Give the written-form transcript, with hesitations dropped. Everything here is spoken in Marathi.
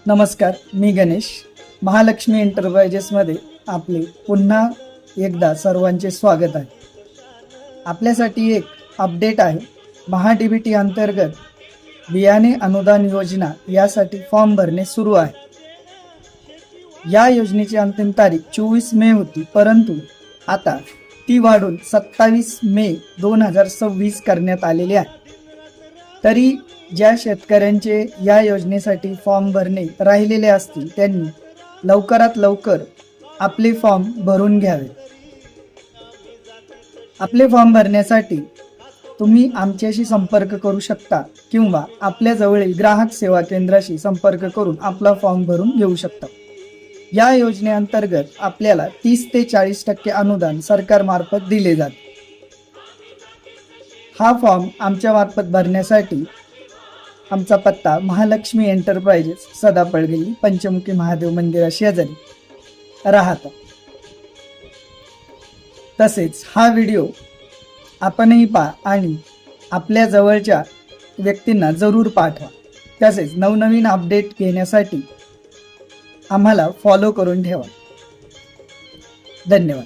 नमस्कार, मी गणेश. महालक्ष्मी एंटरप्राइजेसमध्ये आपले पुन्हा एकदा सर्वांचे स्वागत आहे. आपल्यासाठी एक अपडेट आहे. महा-डी-बी-टी अंतर्गत बियाणे अनुदान योजना यासाठी फॉर्म भरणे सुरू आहे. या योजनेची अंतिम तारीख 24 मे होती, परंतु आता ती वाढून 27 मे 2026 करण्यात आलेली आहे. तरी ज्या शेतकऱ्यांचे या योजनेसाठी फॉर्म भरणे राहिलेले असतील त्यांनी लवकरात लवकर आपले फॉर्म भरून घ्यावे. आपले फॉर्म भरण्यासाठी तुम्ही आमच्याशी संपर्क करू शकता किंवा आपल्या जवळील ग्राहक सेवा केंद्राशी संपर्क करून आपला फॉर्म भरून घेऊ शकता. या योजनेअंतर्गत आपल्याला 30 ते 40% अनुदान सरकारमार्फत दिले जाते. हा फॉर्म आमच्या मार्फत भरण्यासाठी आमचा पत्ता महालक्ष्मी एंटरप्राइजेस, सदाफळगल्ली, पंचमुखी महादेव मंदिरा शेजारी राहता. तसेच हा व्हिडिओ आपणही पहा आणि आपल्या जवळच्या व्यक्तींना जरूर पाठवा. तसेच नवनवीन अपडेट घेण्यासाठी आम्हाला फॉलो करून ठेवा. धन्यवाद.